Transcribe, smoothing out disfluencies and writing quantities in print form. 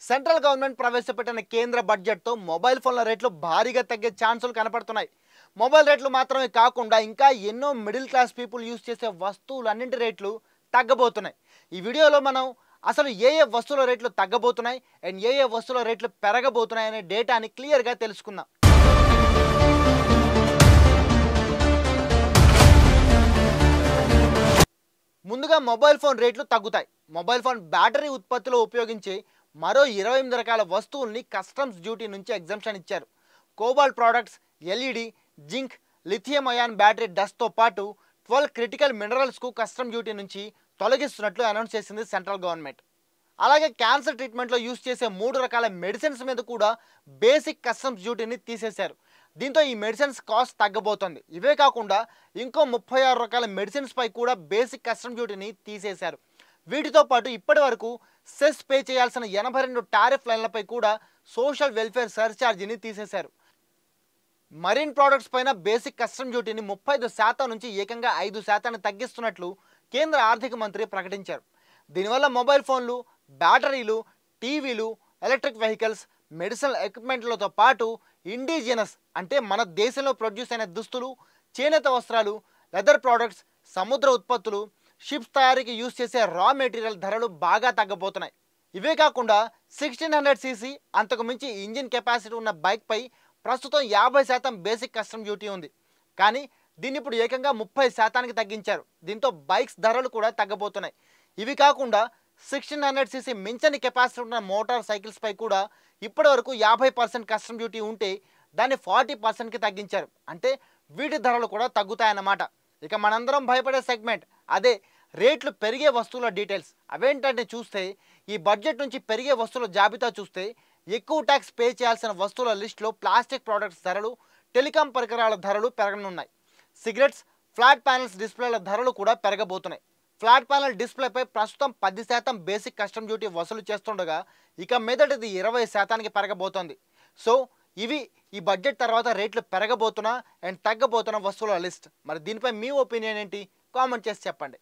Central government ప్రవేశపెట్టిన కేంద్ర బడ్జెట్తో మొబైల్ ఫోన్ల రేట్లు భారీగా తగ్గే ఛాన్సులు కనపడుతున్నాయి. మొబైల్ రేట్లు మాత్రమే కాకుండా ఇంకా ఎన్నో మిడిల్ క్లాస్ పీపుల్ యూస్ చేసే వస్తువులన్నింటి రేట్లు తగ్గబోతున్నాయి. ఈ వీడియోలో మనం అసలు ఏ ఏ వస్తువుల రేట్లు తగ్గబోతున్నాయి అండ్ ఏ ఏ వస్తువుల రేట్లు పెరగబోతున్నాయి అనే డేటాని క్లియర్గా తెలుసుకుందాం. ముందుగా మొబైల్ ఫోన్ రేట్లు తగ్గుతాయి. మొబైల్ ఫోన్ బ్యాటరీ ఉత్పత్తిలో ఉపయోగించే మరో 28 రకాల వస్తువుల్ని కస్టమ్స్ డ్యూటీ నుంచి ఎగ్జంప్షన్ ఇచ్చారు. Cobalt products, LED, zinc, lithium ion battery డస్ట్తో పాటు 12 క్రిటికల్ మినరల్స్కు కస్టమ్ డ్యూటీ నుంచి తొలగిస్తున్నట్లు అనౌన్స్ చేసింది సెంట్రల్ గవర్నమెంట్. అలాగే క్యాన్సర్ ట్రీట్మెంట్లో యూస్ చేసే 3 రకాల మెడిసిన్స్ మీద కూడా బేసిక్ కస్టమ్స్ డ్యూటీని తీసేశారు. దీంతో ఈ మెడిసిన్స్ కాస్ట్ తగ్గబోతోంది. ఇవే కాకుండా ఇంకో 36 రకాల మెడిసిన్స్ పై కూడా బేసిక్ కస్టమ్ డ్యూటీని తీసేశారు. వీటితో పాటు ఇప్పటి వరకు సెస్ పే చేయాల్సిన 82 టారిఫ్ లైన్లపై కూడా సోషల్ వెల్ఫేర్ సర్ఛార్జీని తీసేశారు. మరీన్ ప్రోడక్ట్స్ పైన బేసిక్ కస్టమ్ డ్యూటీని 35% నుంచి ఏకంగా 5% తగ్గిస్తున్నట్లు కేంద్ర ఆర్థిక మంత్రి ప్రకటించారు. దీనివల్ల మొబైల్ ఫోన్లు, బ్యాటరీలు, టీవీలు, ఎలక్ట్రిక్ వెహికల్స్, మెడిసినల్ ఎక్విప్మెంట్లతో పాటు ఇండిజినస్ అంటే మన దేశంలో ప్రొడ్యూస్ అయిన దుస్తులు, చేనేత వస్త్రాలు, లెదర్ ప్రోడక్ట్స్, సముద్ర ఉత్పత్తులు, షిప్స్ తయారీకి యూజ్ చేసే రా మెటీరియల్ ధరలు బాగా తగ్గబోతున్నాయి. ఇవే కాకుండా 1600 సీసీ అంతకు మించి ఇంజిన్ కెపాసిటీ ఉన్న బైక్పై ప్రస్తుతం 50% బేసిక్ కస్టమ్ డ్యూటీ ఉంది. కానీ దీన్ని ఇప్పుడు ఏకంగా 30%కి తగ్గించారు. దీంతో బైక్స్ ధరలు కూడా తగ్గబోతున్నాయి. ఇవి కాకుండా 1600 సీసీ మించని కెపాసిటీ ఉన్న మోటార్ సైకిల్స్ పై కూడా ఇప్పటి వరకు 50% కస్టమ్ డ్యూటీ ఉంటే దాన్ని 40%కి తగ్గించారు. అంటే వీటి ధరలు కూడా తగ్గుతాయన్నమాట. ఇక మనందరం భయపడే సెగ్మెంట్ అదే రేట్లు పెరిగే వస్తువుల డీటెయిల్స్. అవేంటంటే చూస్తే ఈ బడ్జెట్ నుంచి పెరిగే వస్తువుల జాబితా చూస్తే ఎక్కువ ట్యాక్స్ పే చేయాల్సిన వస్తువుల లిస్టులో ప్లాస్టిక్ ప్రోడక్ట్స్ ధరలు, టెలికాం పరికరాల ధరలు పెరగనున్నాయి. సిగరెట్స్, ఫ్లాట్ ప్యానల్స్ డిస్ప్లేల ధరలు కూడా పెరగబోతున్నాయి. ఫ్లాట్ ప్యానల్ డిస్ప్లేపై ప్రస్తుతం 10% బేసిక్ కస్టమ్ డ్యూటీ వసూలు చేస్తుండగా ఇక మీదటిది 20%కి పెరగబోతోంది. సో ఇవి ఈ బడ్జెట్ తర్వాత రేట్లు పెరగబోతున్నా అండ్ తగ్గబోతున్న వస్తువుల లిస్ట్. మరి దీనిపై మీ ఒపీనియన్ ఏంటి? కామెంట్ చేసి చెప్పండి.